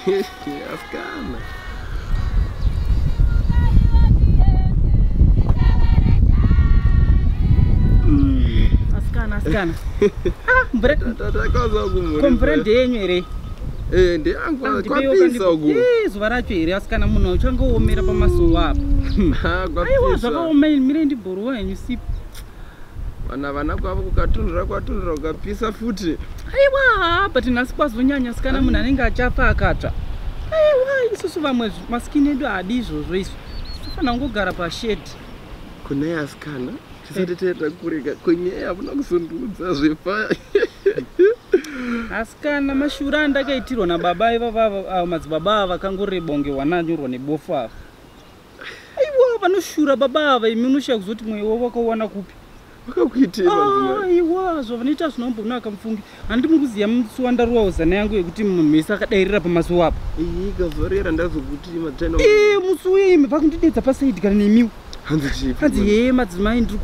Asikana. Asikana. Comprende yenyu ere. Ndi angu kwapisa ugu. Zuva racho ere asikana munhu uchangoomera pamasuo apa. Aiwa zvakaoma mire ndibhoro wenyu sipo. Vana kwavo kukatundura ukapisa futi. Aiwa but nhasi kwazonyanya asikana munhu anenge achafa akatsva. Aiwa isusu vamwe masikini edu haadi izvozvo isu. Tofanira kungogara pashedi. Kunai asikana tisati taenda kurega kwenyaya hamuna kuzondiudza zvepa. Asikana mashure andakaitirwa nababa ivava madzibaba ava vakangoreba kunge wananyorwa nebofu ava. Aiwa vanoshura baba ava imi unoshaya kuzoti mweya wavo wakawana kupi. Vakakuitei madzimai? Aiwa zvavanoita zvinombonaka mufungi. Handimuri kuziva musi wandaruwa uzana yangu yekuti munhu mese akadairira pamasuo apa. Ikazorera ndazokuti mataina. Musi uye imi vakundidedza pasaidi kana nemiwo. Hanzi madzimai ndiri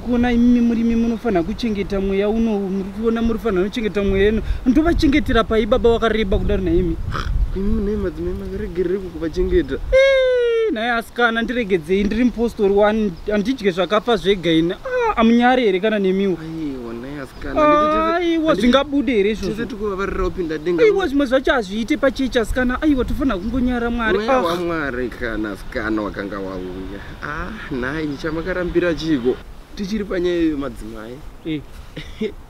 kuona imi murimi munofanira kuchengeta mweya uno, muri kuona munofanira kuchengeta mweya uno. Ndovachengetera pai baba wakareba kudaro naimi. Imi nei madzimai makaregerere kukuvachengeta? Naye asikana ndiregedzei ndiri mupostori wani handidye zvakafa zvega ine. Amunyare here kana nemiwo. Aiwa naye asikana. Aiwa zvingabude here izvozvo. Tese tikuvavarira kupinda denga. Aiwa zvimwe zvacho hazviite pachechi asikana. Aiwa tofanira kungonyara Mwari. Mweya waMwari kana asikana wakanga wauya. Nhai chamakarambira chiko. Tichiri panyaya iyo madzimai.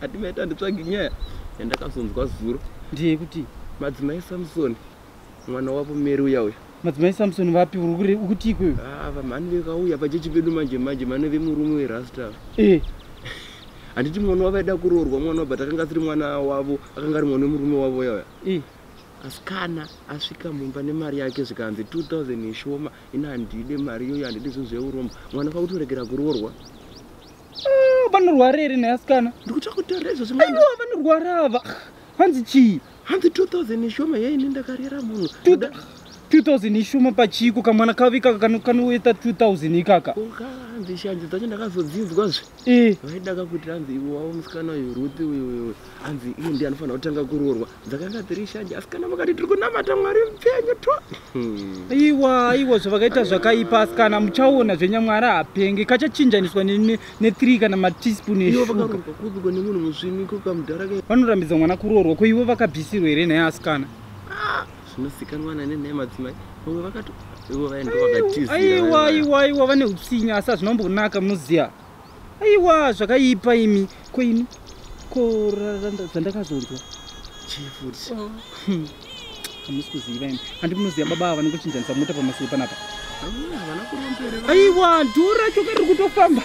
Hatimaita handitsvagi nyaya yandakazonzwa zuro. Ndeyekuti madzimai Samson mwana wapo Mary uya. Madzimai Samson vapi ukuti ikweyo? Vamhani vekauya pachechi pedu manje mane vemurume werasta. Handiti mwana wavo aida kuroorwa mwana wabva takanga asiri mwana wavo akanga ari mwana wemurume wavo yauya. Asikana asvika mumba nemari yake zvikanzi 2000 ishoma ina handide mari iyoyo handidi zvinhu zveurombo mwana kwakutoregera kuroorwa. Vanorwara here neasikana? Ndikuta kutaura izvozvo. Aiwa vanorwara ava. Hanzi chii? Hanzi 2000 ishoma yei ndakarera munhu. 2000 ishoma pachiko kamwana kavika kanoita 2000 ikaka. Hanzi shanje dzacho ndakazodzinzwazve. Vaida kakuti hanzi iwe wavo musikana uyu Ruth uyu hanzi iye ndiye anofanira kutanga kuroorwa. Dzakanga dziri shanje asikana makati tiri kunamata Mwari mupenyu to. Aiwa zvavakaita zvakaipa asikana muchaona zvenyamwari hapenge kachachinjaniswa ne3 kana matispoon eshuga. Ivo vakaroorwa kubikwa nemunhu musvimi kukamudhara kai. Vanorambidza mwana kuroorwa ko ivo vakabvisirwa here naye asikana. Zvinozikanwa nane madzimai. Vamwe vakati ivo vaenda vakatizira. Aiwa vane utsinya asi hazvinombonaka munoziya. Aiwa zvakaipa imi ko ini ko dzandakazonzwa chifuti. Hamusi kuziva imi. Handi munoziya baba ava nekuchinjanisa mota pamasuo panapa. Havana kurombera. Aiwa dhuru racho kari kutofamba.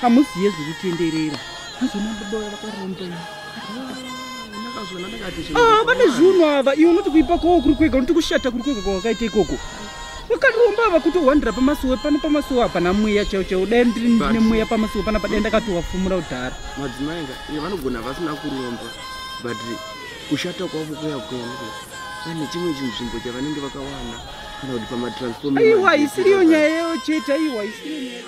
Hamuziye zvekutenderera. Hazvona baba vakaromba. Vane zvinhu ava iwe unoti kuipa kwavo kuri kwega unoti kushata kuri kwega kwakaita ikoko. Vakaromba ava kutohwandira pamasuo pano pamasuo hapana mweya chaiwo dai ndiri nemweya pamasuo panapa dai ndakatowafumura kudhara. Madzimai nga vanogona vasina kuromba but kushata kwavo kuya kwenda vane chimwe chinzvimbo chavanenge vakawana kana kuti pamatransformer. Aiwa isiriyo nyaya yeyo chete aiwa isiriyo nyaya.